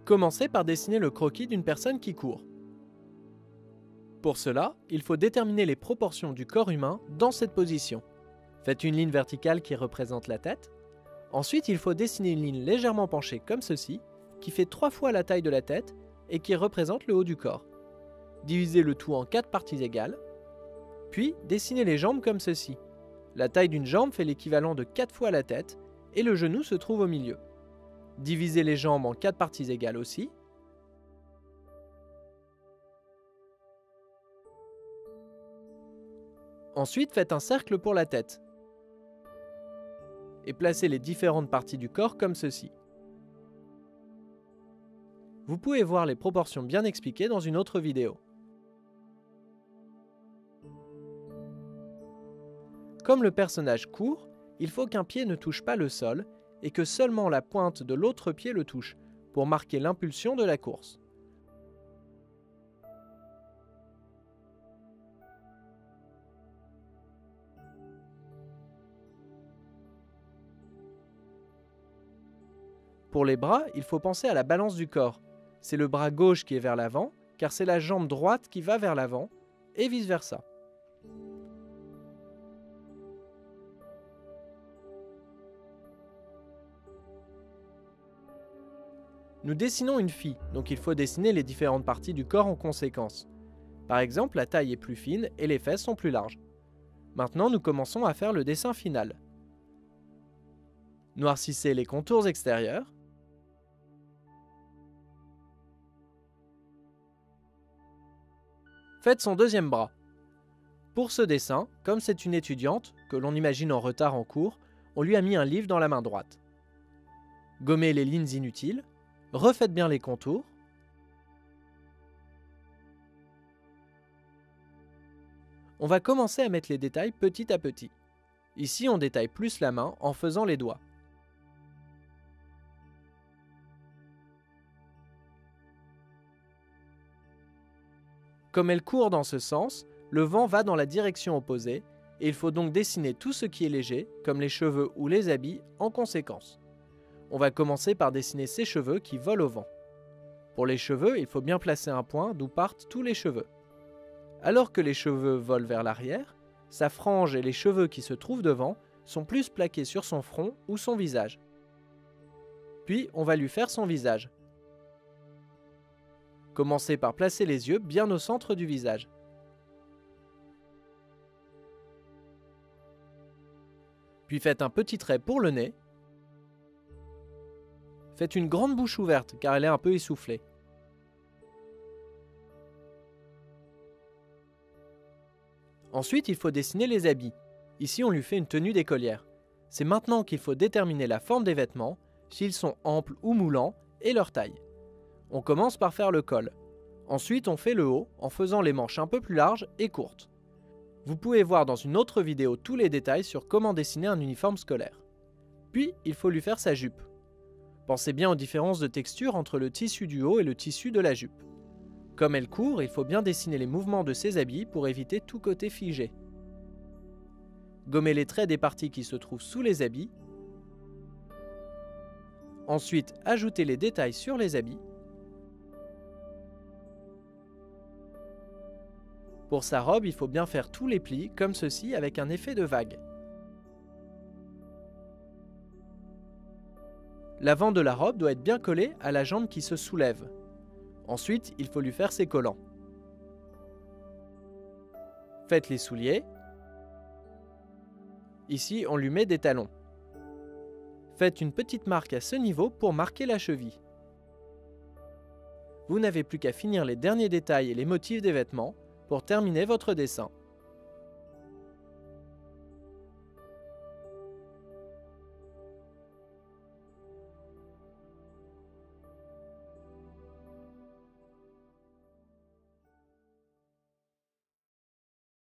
Commencez par dessiner le croquis d'une personne qui court. Pour cela, il faut déterminer les proportions du corps humain dans cette position. Faites une ligne verticale qui représente la tête. Ensuite, il faut dessiner une ligne légèrement penchée comme ceci, qui fait 3 fois la taille de la tête et qui représente le haut du corps. Divisez le tout en 4 parties égales. Puis, dessinez les jambes comme ceci. La taille d'une jambe fait l'équivalent de 4 fois la tête et le genou se trouve au milieu. Divisez les jambes en 4 parties égales aussi. Ensuite, faites un cercle pour la tête. Et placez les différentes parties du corps comme ceci. Vous pouvez voir les proportions bien expliquées dans une autre vidéo. Comme le personnage court, il faut qu'un pied ne touche pas le sol et que seulement la pointe de l'autre pied le touche pour marquer l'impulsion de la course. Pour les bras, il faut penser à la balance du corps. C'est le bras gauche qui est vers l'avant, car c'est la jambe droite qui va vers l'avant, et vice-versa. Nous dessinons une fille, donc il faut dessiner les différentes parties du corps en conséquence. Par exemple, la taille est plus fine et les fesses sont plus larges. Maintenant, nous commençons à faire le dessin final. Noircissez les contours extérieurs. Faites son deuxième bras. Pour ce dessin, comme c'est une étudiante, que l'on imagine en retard en cours, on lui a mis un livre dans la main droite. Gommez les lignes inutiles. Refaites bien les contours. On va commencer à mettre les détails petit à petit. Ici, on détaille plus la main en faisant les doigts. Comme elle court dans ce sens, le vent va dans la direction opposée et il faut donc dessiner tout ce qui est léger, comme les cheveux ou les habits, en conséquence. On va commencer par dessiner ses cheveux qui volent au vent. Pour les cheveux, il faut bien placer un point d'où partent tous les cheveux. Alors que les cheveux volent vers l'arrière, sa frange et les cheveux qui se trouvent devant sont plus plaqués sur son front ou son visage. Puis, on va lui faire son visage. Commencez par placer les yeux bien au centre du visage. Puis faites un petit trait pour le nez. Faites une grande bouche ouverte car elle est un peu essoufflée. Ensuite, il faut dessiner les habits. Ici, on lui fait une tenue d'écolière. C'est maintenant qu'il faut déterminer la forme des vêtements, s'ils sont amples ou moulants, et leur taille. On commence par faire le col. Ensuite, on fait le haut en faisant les manches un peu plus larges et courtes. Vous pouvez voir dans une autre vidéo tous les détails sur comment dessiner un uniforme scolaire. Puis, il faut lui faire sa jupe. Pensez bien aux différences de texture entre le tissu du haut et le tissu de la jupe. Comme elle court, il faut bien dessiner les mouvements de ses habits pour éviter tout côté figé. Gommez les traits des parties qui se trouvent sous les habits. Ensuite, ajoutez les détails sur les habits. Pour sa robe, il faut bien faire tous les plis comme ceci avec un effet de vague. L'avant de la robe doit être bien collé à la jambe qui se soulève. Ensuite, il faut lui faire ses collants. Faites les souliers. Ici, on lui met des talons. Faites une petite marque à ce niveau pour marquer la cheville. Vous n'avez plus qu'à finir les derniers détails et les motifs des vêtements pour terminer votre dessin.